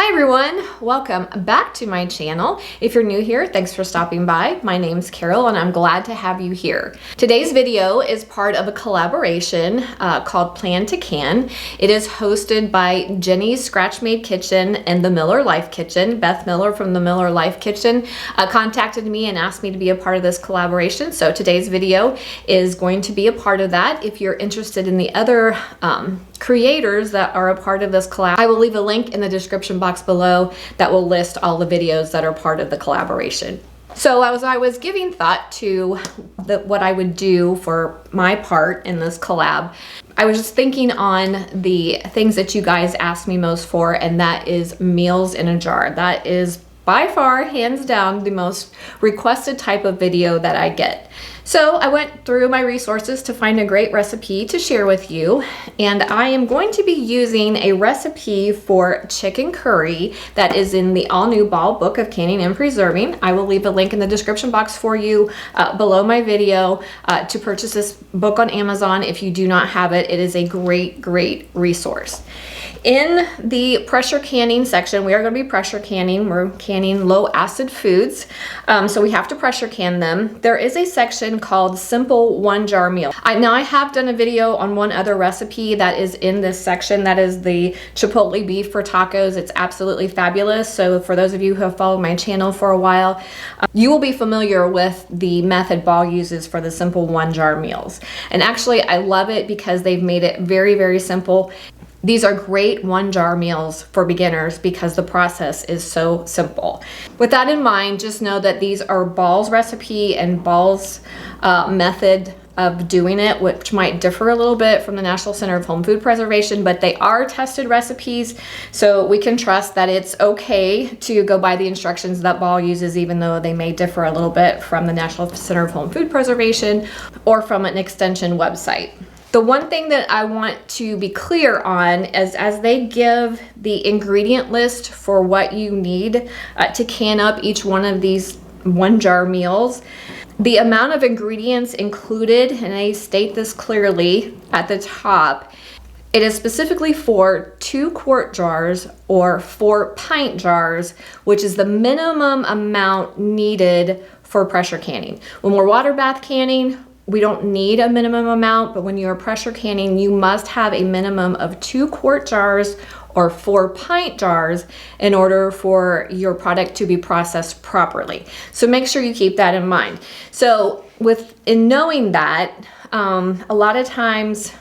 Hi everyone, welcome back to my channel. If you're new here, thanks for stopping by. My name's Carol and I'm glad to have you here. Today's video is part of a collaboration called Plan to Can. It is hosted by Jeni's Scratch Made Kitchen and the Miller Life Kitchen. Beth Miller from the Miller Life Kitchen contacted me and asked me to be a part of this collaboration. So today's video is going to be a part of that. If you're interested in the other creators that are a part of this collab, I will leave a link in the description box below that will list all the videos that are part of the collaboration. So as I was giving thought to what I would do for my part in this collab, I was just thinking on the things that you guys asked me most for, and that is meals in a jar. That is by far, hands down, the most requested type of video that I get. So I went through my resources to find a great recipe to share with you, and I am going to be using a recipe for chicken curry that is in the all-new Ball Book of Canning and Preserving. I will leave a link in the description box for you below my video to purchase this book on Amazon if you do not have it. It is a great resource. In the pressure canning section, we are going to be pressure canning. We're canning low acid foods, so we have to pressure can them. There is a section called Simple One Jar Meal. Now I have done a video on one other recipe that is in this section. That is the chipotle beef for tacos. It's absolutely fabulous. So for those of you who have followed my channel for a while, you will be familiar with the method Ball uses for the Simple One Jar Meals. And actually I love it because they've made it very simple. These are great one jar meals for beginners because the process is so simple. With that in mind, just know that these are Ball's recipe and Ball's method of doing it, which might differ a little bit from the National Center of Home Food Preservation, but they are tested recipes, so we can trust that it's okay to go by the instructions that Ball uses, even though they may differ a little bit from the National Center of Home Food Preservation or from an extension website. The one thing that I want to be clear on is as they give the ingredient list for what you need to can up each one of these one jar meals, the amount of ingredients included, and they state this clearly at the top, it is specifically for 2-quart jars or 4-pint jars, which is the minimum amount needed for pressure canning. When we're water bath canning, we don't need a minimum amount, but when you're pressure canning, you must have a minimum of 2-quart jars or 4-pint jars in order for your product to be processed properly. So make sure you keep that in mind. So in knowing that, a lot of times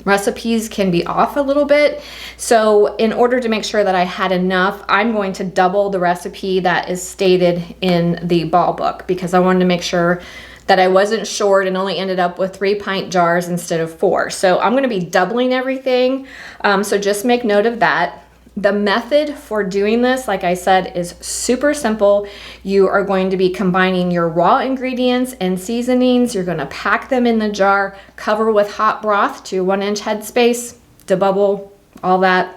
recipes can be off a little bit. So in order to make sure that I had enough, I'm going to double the recipe that is stated in the Ball book because I wanted to make sure that I wasn't short and only ended up with 3-pint jars instead of 4. So I'm gonna be doubling everything. So just make note of that. The method for doing this, like I said, is super simple. You are going to be combining your raw ingredients and seasonings. You're gonna pack them in the jar, cover with hot broth to 1-inch headspace, debubble, all that,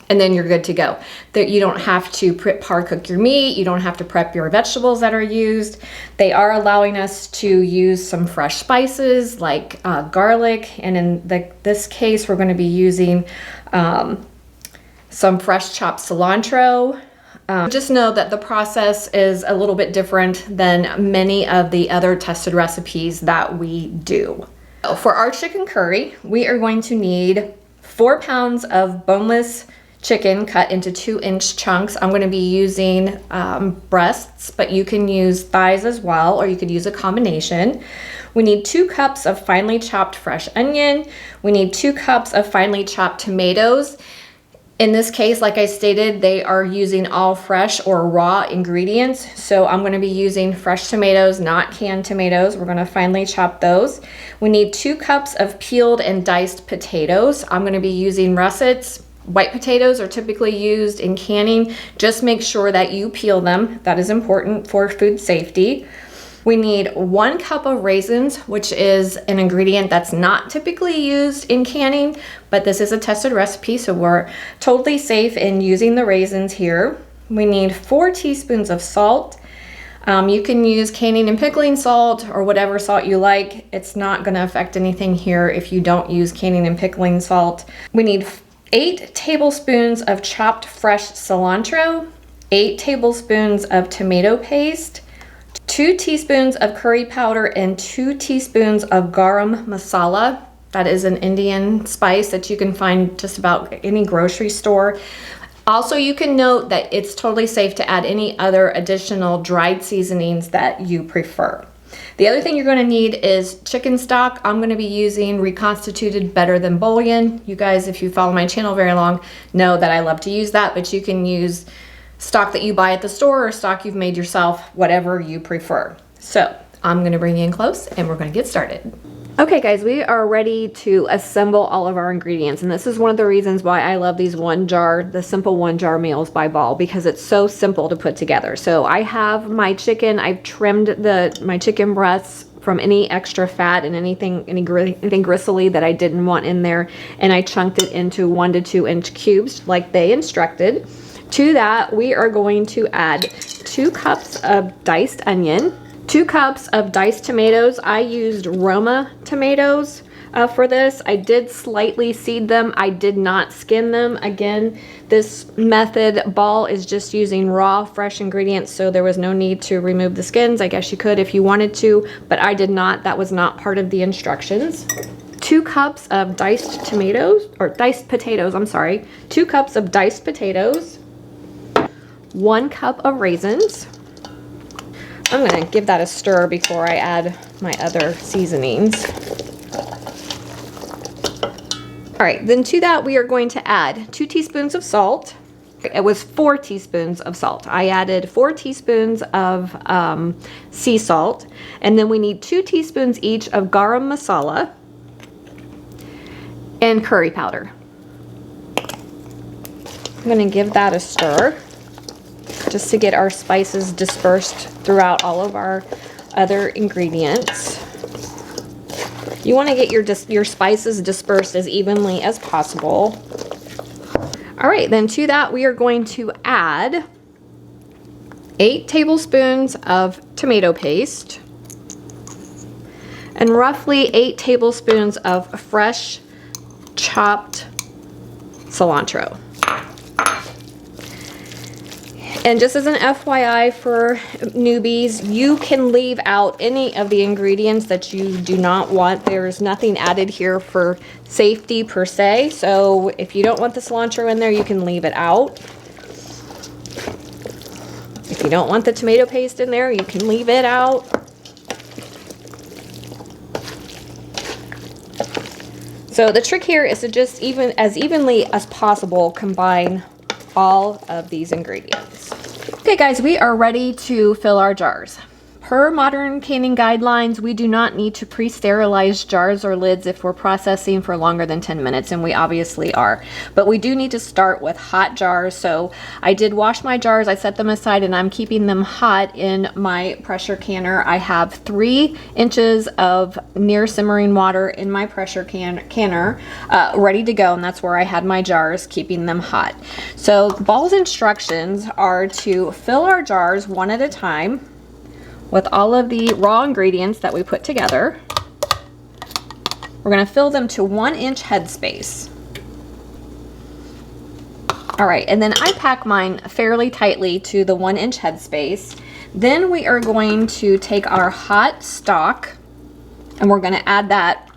and then you're good to go. You don't have to par cook your meat. You don't have to prep your vegetables that are used. They are allowing us to use some fresh spices like garlic. And in this case, we're going to be using some fresh chopped cilantro. Just know that the process is a little bit different than many of the other tested recipes that we do. For our chicken curry, we are going to need 4 pounds of boneless chicken cut into 2-inch chunks. I'm going to be using breasts, but you can use thighs as well, or you could use a combination. We need 2 cups of finely chopped fresh onion. We need 2 cups of finely chopped tomatoes. In this case, like I stated, they are using all fresh or raw ingredients. So I'm going to be using fresh tomatoes, not canned tomatoes. We're going to finely chop those. We need 2 cups of peeled and diced potatoes. I'm going to be using russets. White potatoes are typically used in canning. Just make sure that you peel them. That is important for food safety. We need 1 cup of raisins, which is an ingredient that's not typically used in canning, but this is a tested recipe, so we're totally safe in using the raisins here. We need 4 teaspoons of salt. You can use canning and pickling salt or whatever salt you like. It's not going to affect anything here if you don't use canning and pickling salt. We need 8 tablespoons of chopped fresh cilantro, 8 tablespoons of tomato paste, 2 teaspoons of curry powder, and 2 teaspoons of garam masala. That is an Indian spice that you can find just about any grocery store. Also, you can note that it's totally safe to add any other additional dried seasonings that you prefer. The other thing you're going to need is chicken stock. I'm going to be using reconstituted Better Than bouillon. You guys, if you follow my channel very long, know that I love to use that, but you can use stock that you buy at the store or stock you've made yourself, whatever you prefer. So I'm going to bring you in close and we're going to get started. Okay guys, we are ready to assemble all of our ingredients, and this is one of the reasons why I love these the simple one jar meals by Ball, because it's so simple to put together. So I have my chicken. I've trimmed my chicken breasts from any extra fat and anything gristly that I didn't want in there, and I chunked it into 1 to 2 inch cubes like they instructed. To that, we are going to add 2 cups of diced onion, 2 cups of diced tomatoes. I used Roma tomatoes for this. I did slightly seed them. I did not skin them. Again, this method, Ball is just using raw, fresh ingredients, so there was no need to remove the skins. I guess you could if you wanted to, but I did not. That was not part of the instructions. 2 cups of diced tomatoes, or diced potatoes, I'm sorry. 2 cups of diced potatoes, 1 cup of raisins. I'm going to give that a stir before I add my other seasonings. All right, then to that we are going to add 2 teaspoons of salt. It was 4 teaspoons of salt. I added 4 teaspoons of sea salt, and then we need 2 teaspoons each of garam masala and curry powder. I'm going to give that a stir, just to get our spices dispersed throughout all of our other ingredients. You want to get your spices dispersed as evenly as possible. All right, then to that we are going to add 8 tablespoons of tomato paste and roughly 8 tablespoons of fresh chopped cilantro. And just as an FYI for newbies, you can leave out any of the ingredients that you do not want. There's nothing added here for safety per se. So if you don't want the cilantro in there, you can leave it out. If you don't want the tomato paste in there, you can leave it out. So the trick here is to just as evenly as possible combine all of these ingredients. Okay guys, we are ready to fill our jars. Per modern canning guidelines, we do not need to pre-sterilize jars or lids if we're processing for longer than 10 minutes, and we obviously are. But we do need to start with hot jars. So I did wash my jars, I set them aside, and I'm keeping them hot in my pressure canner. I have 3 inches of near simmering water in my pressure canner ready to go, and that's where I had my jars, keeping them hot. So Ball's instructions are to fill our jars one at a time with all of the raw ingredients that we put together. We're going to fill them to 1 inch headspace. All right, and then I pack mine fairly tightly to the 1 inch headspace. Then we are going to take our hot stock and we're going to add that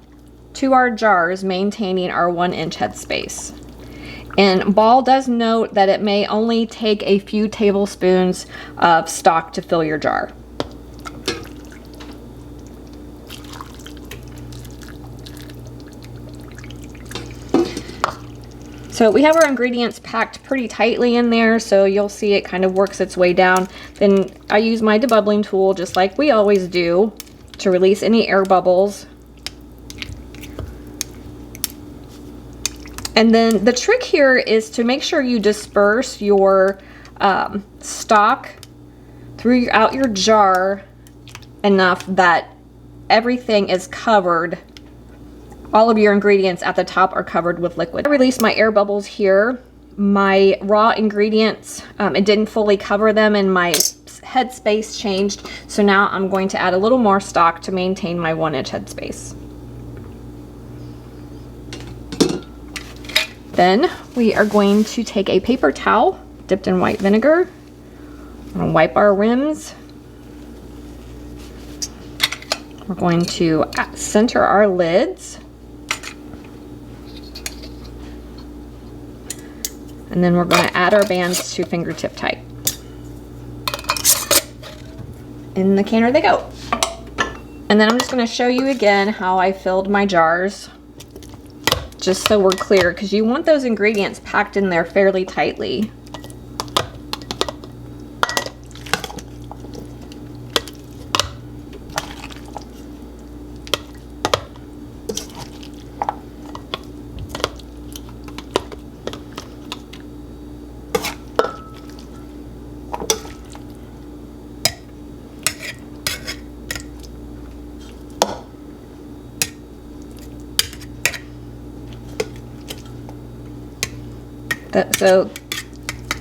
to our jars, maintaining our 1 inch headspace. And Ball does note that it may only take a few tablespoons of stock to fill your jar. So we have our ingredients packed pretty tightly in there, so you'll see it kind of works its way down. Then I use my debubbling tool, just like we always do, to release any air bubbles. And then the trick here is to make sure you disperse your stock throughout your jar enough that everything is covered. All of your ingredients at the top are covered with liquid. I released my air bubbles here. My raw ingredients, it didn't fully cover them, and my headspace changed. So now I'm going to add a little more stock to maintain my 1 inch headspace. Then we are going to take a paper towel dipped in white vinegar. We're going to wipe our rims. We're going to center our lids. And then we're going to add our bands to fingertip tight. In the canner they go. And then I'm just going to show you again how I filled my jars, just so we're clear, because you want those ingredients packed in there fairly tightly.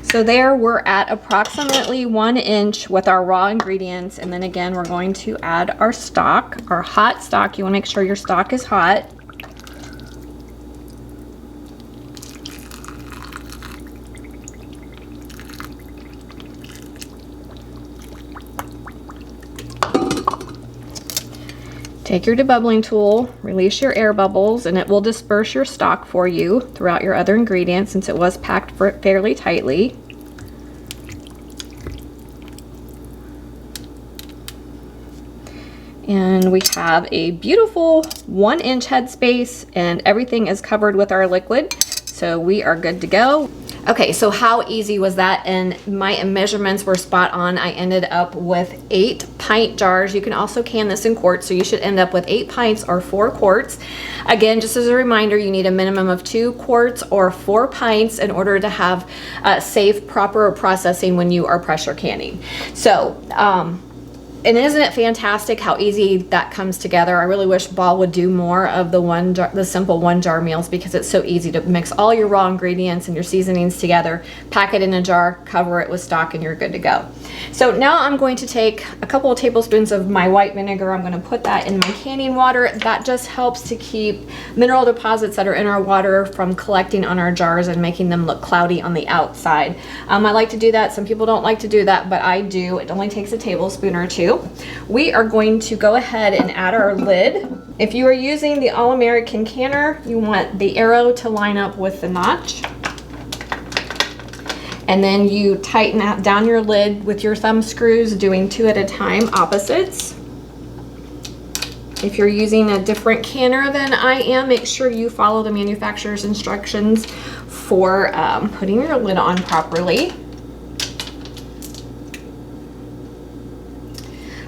So there we're at approximately 1 inch with our raw ingredients, and then again we're going to add our stock, our hot stock. You want to make sure your stock is hot. Take your debubbling tool, release your air bubbles, and it will disperse your stock for you throughout your other ingredients since it was packed fairly tightly. And we have a beautiful 1 inch headspace and everything is covered with our liquid. So we are good to go. Okay, so how easy was that? And my measurements were spot on. I ended up with 8 pint jars. You can also can this in quarts, so you should end up with 8 pints or 4 quarts. Again, just as a reminder, you need a minimum of 2 quarts or 4 pints in order to have safe, proper processing when you are pressure canning. So, and isn't it fantastic how easy that comes together? I really wish Ball would do more of the simple 1 jar meals, because it's so easy to mix all your raw ingredients and your seasonings together, pack it in a jar, cover it with stock, and you're good to go. So now I'm going to take a couple of tablespoons of my white vinegar. I'm going to put that in my canning water. That just helps to keep mineral deposits that are in our water from collecting on our jars and making them look cloudy on the outside. I like to do that. Some people don't like to do that, but I do. It only takes a tablespoon or 2. We are going to go ahead and add our lid. If you are using the All-American canner, you want the arrow to line up with the notch. And then you tighten down your lid with your thumb screws, doing 2 at a time, opposites. If you're using a different canner than I am, make sure you follow the manufacturer's instructions for putting your lid on properly.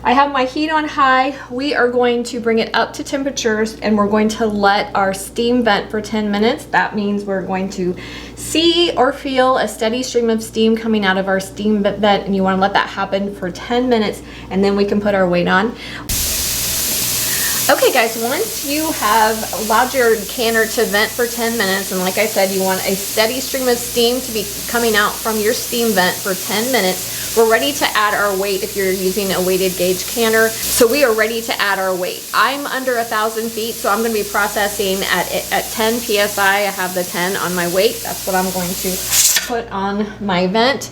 I have my heat on high. We are going to bring it up to temperatures and we're going to let our steam vent for 10 minutes. That means we're going to see or feel a steady stream of steam coming out of our steam vent, and you want to let that happen for 10 minutes and then we can put our weight on. Okay guys, once you have allowed your canner to vent for 10 minutes, and like I said, you want a steady stream of steam to be coming out from your steam vent for 10 minutes, we're ready to add our weight if you're using a weighted gauge canner. So we are ready to add our weight. I'm under 1,000 feet, so I'm going to be processing at 10 psi. I have the 10 on my weight. That's what I'm going to put on my vent.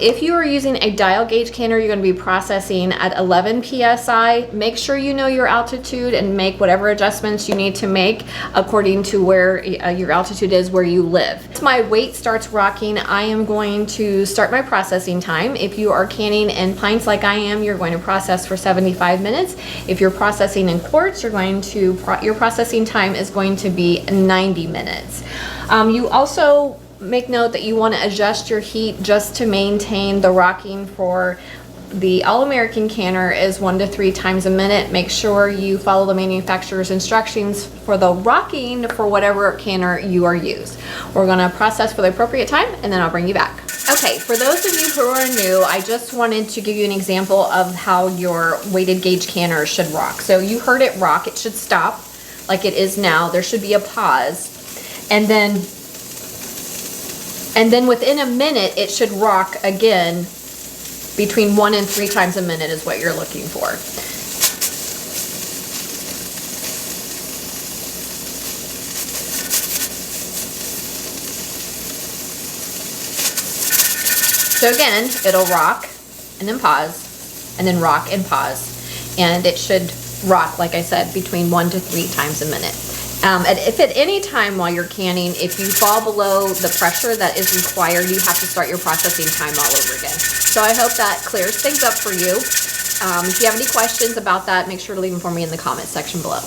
If you are using a dial gauge canner, you're going to be processing at 11 psi. Make sure you know your altitude and make whatever adjustments you need to make according to where your altitude is where you live. Once my weight starts rocking, I am going to start my processing time. If you are canning in pints like I am, you're going to process for 75 minutes. If you're processing in quarts, your processing time is going to be 90 minutes. You also make note that you want to adjust your heat just to maintain the rocking. For the All-American canner is 1 to 3 times a minute. Make sure you follow the manufacturer's instructions for the rocking for whatever canner you are used. We're going to process for the appropriate time and then I'll bring you back. Okay, for those of you who are new, I just wanted to give you an example of how your weighted gauge canner should rock. So you heard it rock. It should stop like it is now. There should be a pause, and then within a minute it should rock again. Between 1 and 3 times a minute is what you're looking for. So again, it'll rock and then pause and then rock and pause. And it should rock, like I said, between 1 to 3 times a minute. If at any time while you're canning, if you fall below the pressure that is required, you have to start your processing time all over again. So I hope that clears things up for you. If you have any questions about that, make sure to leave them for me in the comment section below.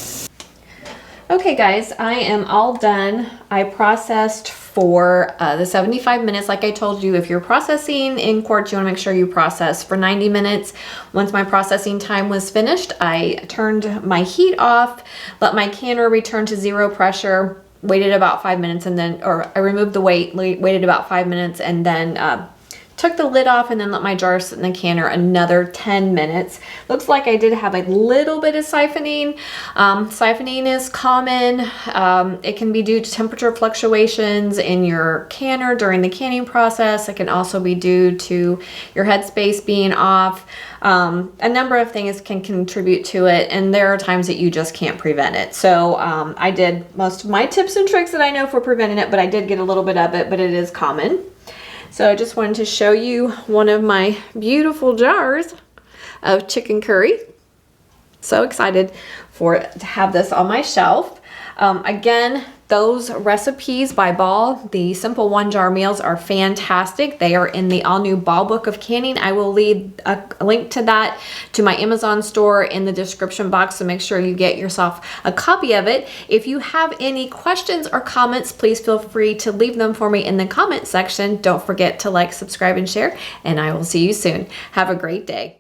Okay guys, I am all done. I processed for the 75 minutes. Like I told you, if you're processing in quarts, you want to make sure you process for 90 minutes. Once my processing time was finished, I turned my heat off, let my canner return to 0 pressure, waited about 5 minutes, and then, or I removed the weight, waited about 5 minutes, and then took the lid off and then let my jar sit in the canner another 10 minutes. Looks like I did have a little bit of siphoning. Siphoning is common. It can be due to temperature fluctuations in your canner during the canning process. It can also be due to your headspace being off. A number of things can contribute to it, and there are times that you just can't prevent it. So I did most of my tips and tricks that I know for preventing it, but I did get a little bit of it, but it is common. So I just wanted to show you one of my beautiful jars of chicken curry. So excited to have this on my shelf. Again, those recipes by Ball, the simple 1-jar meals, are fantastic. They are in the all-new Ball book of canning. I will leave a link to that to my Amazon store in the description box, so make sure you get yourself a copy of it. If you have any questions or comments, please feel free to leave them for me in the comment section. Don't forget to like, subscribe, and share, and I will see you soon. Have a great day.